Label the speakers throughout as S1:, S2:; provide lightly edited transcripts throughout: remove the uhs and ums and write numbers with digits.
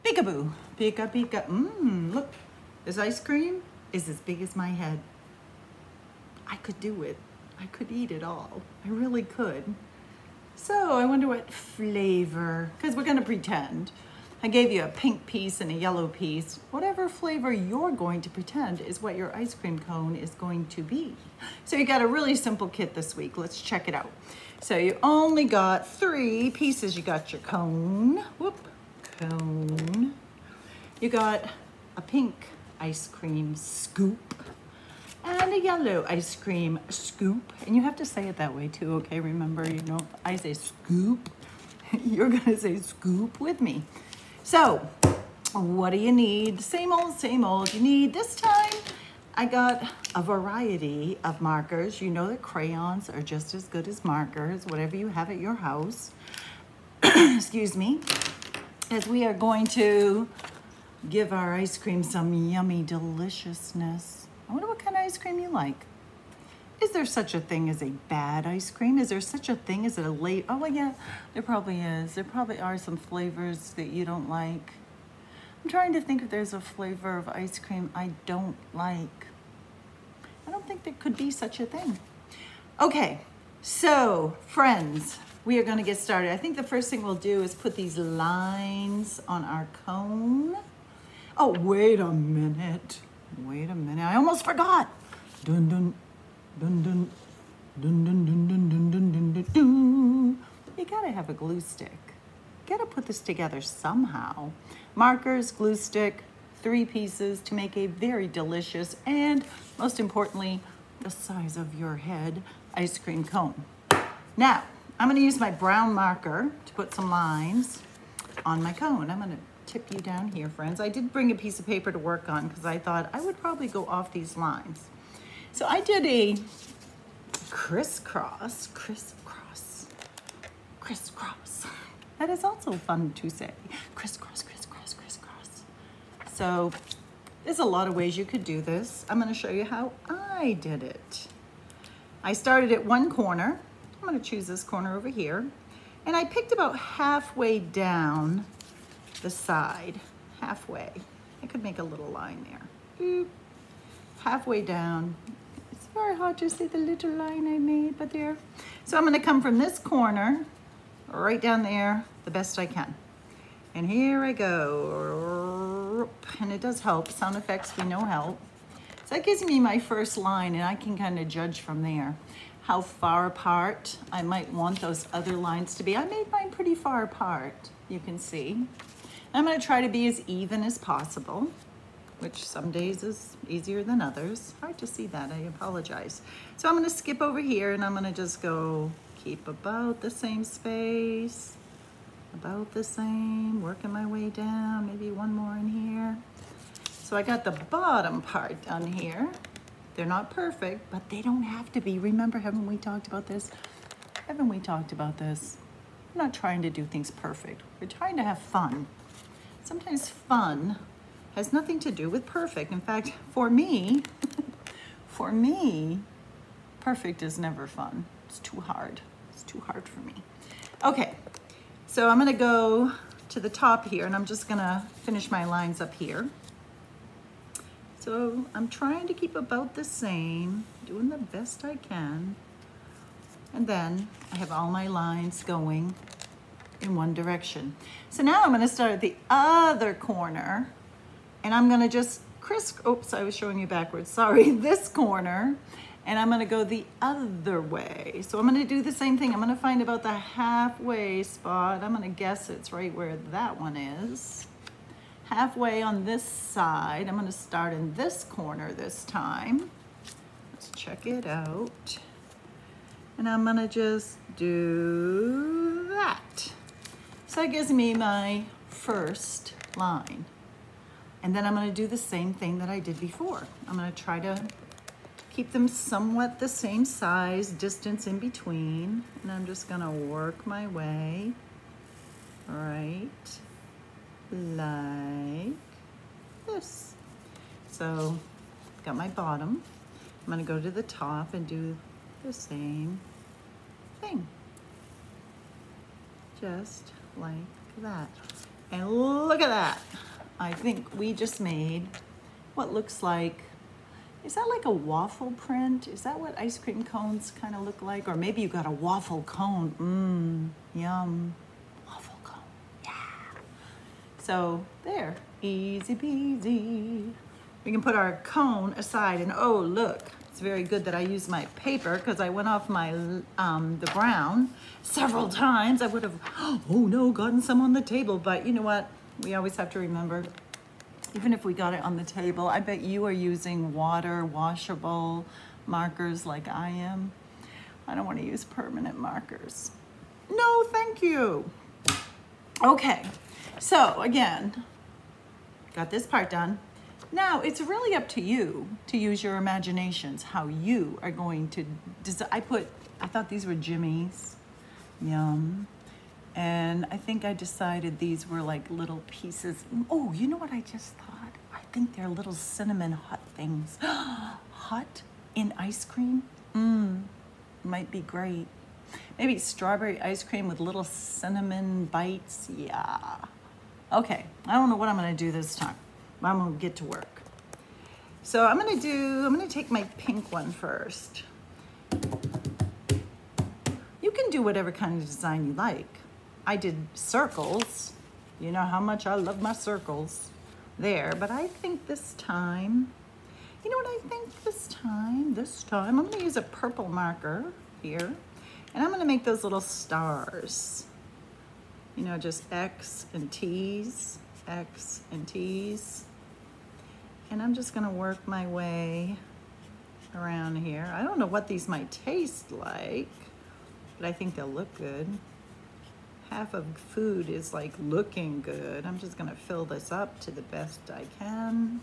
S1: Peekaboo, pika pika. Look, this ice cream is as big as my head. I could do it. I could eat it all. I really could. So I wonder what flavor, because we're gonna pretend. I gave you a pink piece and a yellow piece. Whatever flavor you're going to pretend is what your ice cream cone is going to be. So you got a really simple kit this week. Let's check it out. So you only got 3 pieces. You got your cone, cone. You got a pink ice cream scoop and a yellow ice cream scoop. And you have to say it that way too, okay? Remember, you know, I say scoop, you're gonna say scoop with me. So, what do you need? Same old, same old. You need, this time, I got a variety of markers. You know that crayons are just as good as markers, whatever you have at your house. Excuse me. As we are going to give our ice cream some yummy deliciousness. I wonder what kind of ice cream you like. Is there such a thing as a bad ice cream? Is there such a thing as a late? Oh, well, yeah, there probably is. There probably are some flavors that you don't like. I'm trying to think if there's a flavor of ice cream I don't like. I don't think there could be such a thing. Okay, so friends, we are going to get started. I think the first thing we'll do is put these lines on our cone. Oh, wait a minute. Wait a minute. I almost forgot. Dun dun. Dun dun dun dun dun dun dun dun dun dun dun. You gotta have a glue stick. You gotta put this together somehow. Markers, glue stick, 3 pieces to make a very delicious and, most importantly, the size of your head ice cream cone. Now, I'm gonna use my brown marker to put some lines on my cone. I'm gonna tip you down here, friends. I did bring a piece of paper to work on because I thought I would probably go off these lines. So I did a crisscross. That is also fun to say. Crisscross, crisscross, crisscross. So there's a lot of ways you could do this. I'm gonna show you how I did it. I started at one corner. I'm gonna choose this corner over here. And I picked about halfway down the side, halfway. I could make a little line there. Boop. Halfway down. It's very hard to see the little line I made, but there. So I'm gonna come from this corner, right down there, the best I can. And here I go. And it does help. Sound effects we know help. So that gives me my first line, and I can kind of judge from there how far apart I might want those other lines to be. I made mine pretty far apart, you can see. I'm gonna try to be as even as possible, which some days is easier than others. Hard to see that, I apologize. So I'm gonna skip over here and I'm gonna just go keep about the same space, about the same, working my way down, maybe one more in here. So I got the bottom part done here. They're not perfect, but they don't have to be. Remember, haven't we talked about this? Haven't we talked about this? We're not trying to do things perfect. We're trying to have fun. Sometimes fun has nothing to do with perfect. In fact, for me, perfect is never fun. It's too hard. It's too hard for me. Okay, so I'm gonna go to the top here and I'm just gonna finish my lines up here. So I'm trying to keep about the same, doing the best I can. And then I have all my lines going in one direction. So now I'm gonna start at the other corner and I'm gonna just oops, I was showing you backwards, sorry, this corner, and I'm gonna go the other way. So I'm gonna do the same thing. I'm gonna find about the halfway spot. I'm gonna guess it's right where that one is. Halfway on this side. I'm gonna start in this corner this time. Let's check it out. And I'm gonna just do that. So that gives me my first line. And then I'm gonna do the same thing that I did before. I'm gonna try to keep them somewhat the same size, distance in between. And I'm just gonna work my way right like this. So got my bottom. I'm gonna go to the top and do the same thing. Just like that. And look at that. I think we just made what looks like, is that like a waffle print? Is that what ice cream cones kind of look like? Or maybe you got a waffle cone. Yum. Waffle cone, yeah. So there, easy peasy. We can put our cone aside and oh, look. It's very good that I used my paper because I went off my the brown several times. I would have, oh no, gotten some on the table. But you know what? We always have to remember, even if we got it on the table, I bet you are using water washable markers like I am. I don't want to use permanent markers. No, thank you. Okay, so again, got this part done. Now, it's really up to you to use your imaginations, how you are going to design. I thought these were Jimmy's. Yum. And I think I decided these were like little pieces. Oh, you know what I just thought? I think they're little cinnamon hot things. Hot in ice cream? Might be great. Maybe strawberry ice cream with little cinnamon bites. Yeah. Okay, I don't know what I'm gonna do this time. I'm gonna get to work. So I'm gonna take my pink one first. You can do whatever kind of design you like. I did circles. You know how much I love my circles there, but I think this time, you know what I think this time, I'm gonna use a purple marker here, and I'm gonna make those little stars. You know, just X and T's, X and T's. And I'm just gonna work my way around here. I don't know what these might taste like, but I think they'll look good. Half of food is like looking good. I'm just gonna fill this up to the best I can.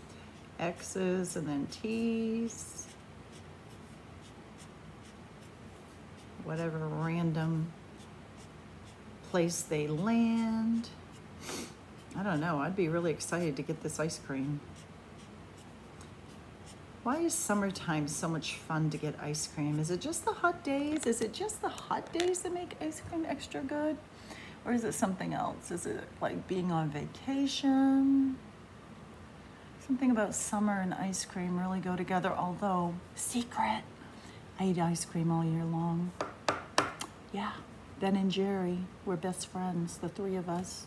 S1: X's and then T's. Whatever random place they land. I don't know, I'd be really excited to get this ice cream. Why is summertime so much fun to get ice cream? Is it just the hot days? Is it just the hot days that make ice cream extra good? Or is it something else? Is it like being on vacation? Something about summer and ice cream really go together, although, secret, I eat ice cream all year long. Yeah, Ben and Jerry, we're best friends, the three of us.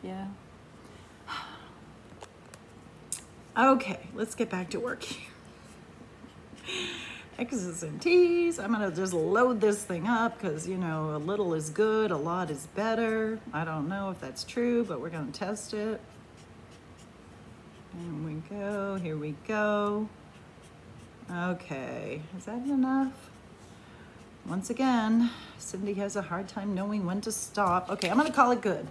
S1: Yeah. Okay, let's get back to work here. X's and T's. I'm gonna just load this thing up because, you know, a little is good, a lot is better. I don't know if that's true, but we're gonna test it. And we go, here we go. Okay, is that enough? Once again, Cindy has a hard time knowing when to stop. Okay, I'm gonna call it good.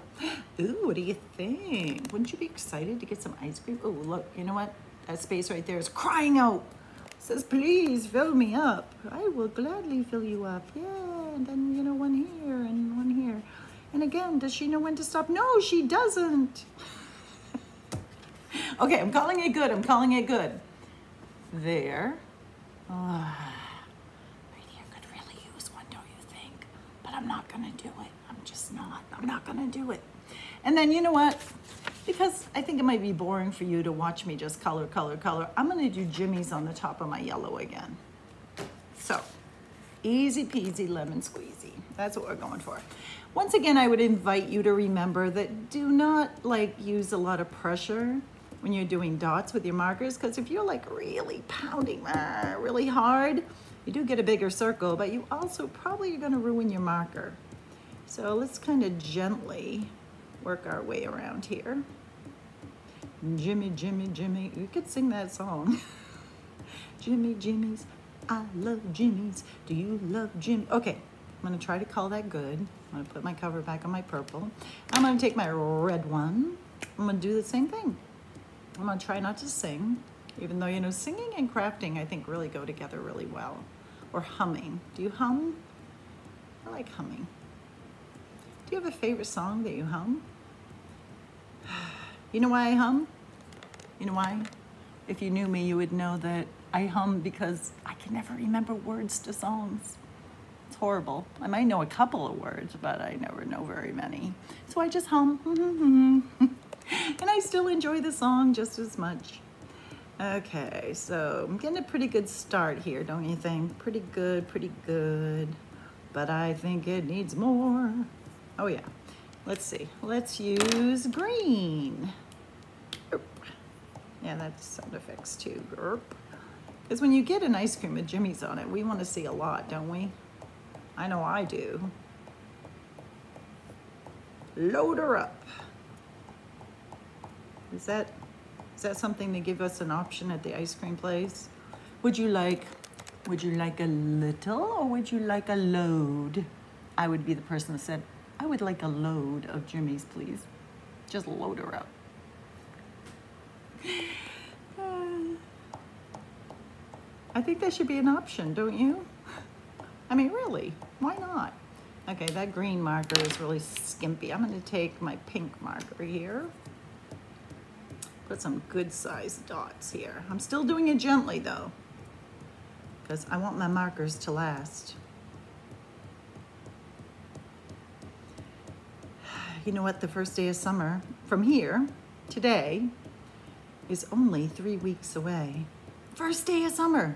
S1: Ooh, what do you think? Wouldn't you be excited to get some ice cream? Oh, look, you know what? That space right there is crying out. It says, please fill me up. I will gladly fill you up. Yeah, and then, you know, one here and one here. And again, does she know when to stop? No, she doesn't. Okay, I'm calling it good. I'm calling it good. There. I'm not gonna do it. I'm not gonna do it. And then you know what? Because I think it might be boring for you to watch me just color, color, color, I'm gonna do Jimmy's on the top of my yellow again. So, easy peasy lemon squeezy. That's what we're going for. Once again, I would invite you to remember that do not like use a lot of pressure when you're doing dots with your markers, because if you're like really pounding really hard, you do get a bigger circle, but you also probably are gonna ruin your marker. So let's kind of gently work our way around here. Jimmy, Jimmy, Jimmy, you could sing that song. Jimmy, Jimmy's, I love Jimmy's, do you love Jimmy? Okay, I'm gonna try to call that good. I'm gonna put my cover back on my purple. I'm gonna take my red one. I'm gonna do the same thing. I'm gonna try not to sing, even though, you know, singing and crafting, I think, really go together really well. Or humming. Do you hum? I like humming. Do you have a favorite song that you hum? You know why I hum? You know why? If you knew me, you would know that I hum because I can never remember words to songs. It's horrible. I might know a couple of words, but I never know very many. So I just hum. And I still enjoy the song just as much. Okay, so I'm getting a pretty good start here, don't you think? Pretty good, pretty good. But I think it needs more. Oh yeah, let's see. Let's use green. Yeah, that's sound effects too. Because when you get an ice cream with Jimmy's on it, we want to see a lot, don't we? I know I do. Load her up. Is that something they give us an option at the ice cream place? Would you like a little or would you like a load? I would be the person that said, I would like a load of Jimmy's, please. Just load her up. I think that should be an option, don't you? I mean, really, why not? Okay, that green marker is really skimpy. I'm going to take my pink marker here. Put some good sized dots here. I'm still doing it gently though, because I want my markers to last. You know what? The first day of summer from here, today, is only 3 weeks away. First day of summer,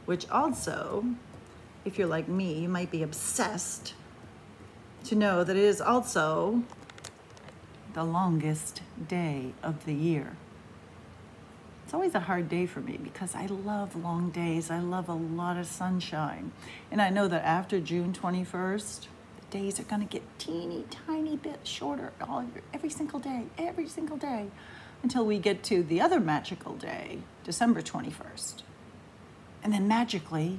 S1: which also, if you're like me, you might be obsessed to know that it is also the longest day of the year. It's always a hard day for me because I love long days. I love a lot of sunshine. And I know that after June 21st, the days are going to get teeny tiny bit shorter every single day, until we get to the other magical day, December 21st. And then magically,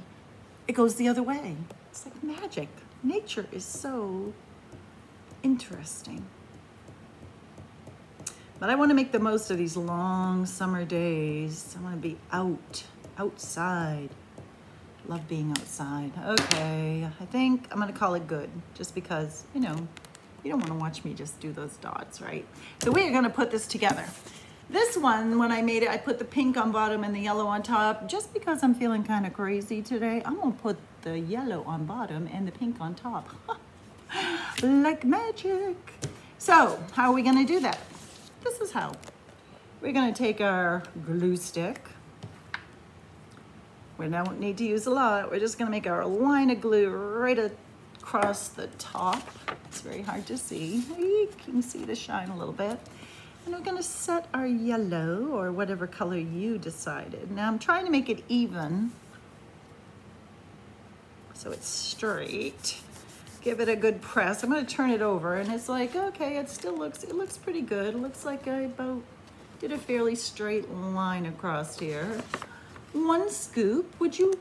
S1: it goes the other way. It's like magic. Nature is so interesting. But I want to make the most of these long summer days. I want to be outside. Love being outside. Okay, I think I'm going to call it good, just because, you know, you don't want to watch me just do those dots, right? So we are going to put this together. This one, when I made it, I put the pink on bottom and the yellow on top. Just because I'm feeling kind of crazy today, I'm going to put the yellow on bottom and the pink on top. Like magic. So, how are we going to do that? This is how. We're going to take our glue stick. We don't need to use a lot. We're just going to make our line of glue right across the top. It's very hard to see. You can see the shine a little bit. And we're going to set our yellow, or whatever color you decided. Now I'm trying to make it even, so it's straight. Give it a good press. I'm going to turn it over, and it's like, okay, it looks pretty good. It looks like I about did a fairly straight line across here. 1 scoop. Would you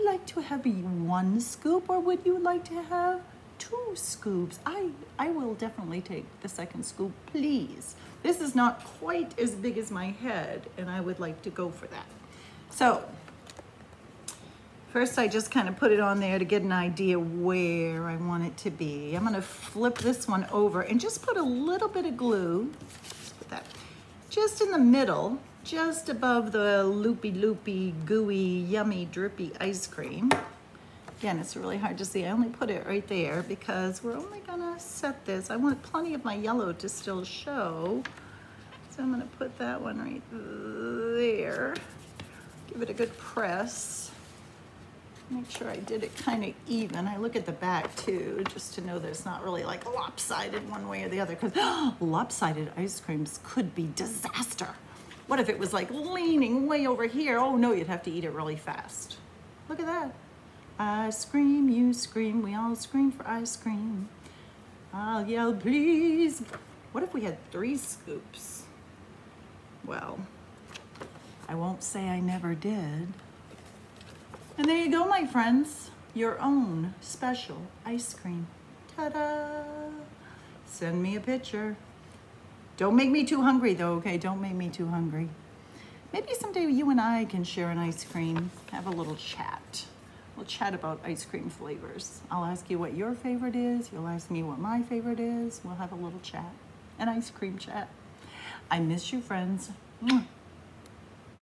S1: like to have 1 scoop, or would you like to have 2 scoops? I will definitely take the 2nd scoop, please. This is not quite as big as my head, and I would like to go for that. So first I just kind of put it on there to get an idea where I want it to be. I'm going to flip this one over and just put a little bit of glue. Let's put that just in the middle, just above the loopy, gooey, yummy, drippy ice cream. Again, it's really hard to see. I only put it right there because we're only gonna set this. I want plenty of my yellow to still show. So I'm gonna put that one right there. Give it a good press. Make sure I did it kind of even. I look at the back too, just to know that it's not really like lopsided one way or the other, because lopsided ice creams could be disaster. What if it was like leaning way over here? Oh no, you'd have to eat it really fast. Look at that. I scream, you scream, we all scream for ice cream. I'll yell, please. What if we had 3 scoops? Well, I won't say I never did. And there you go, my friends. Your own special ice cream. Ta-da! Send me a picture. Don't make me too hungry though, okay? Don't make me too hungry. Maybe someday you and I can share an ice cream, have a little chat. We'll chat about ice cream flavors. I'll ask you what your favorite is. You'll ask me what my favorite is. We'll have a little chat, an ice cream chat. I miss you, friends. Mwah.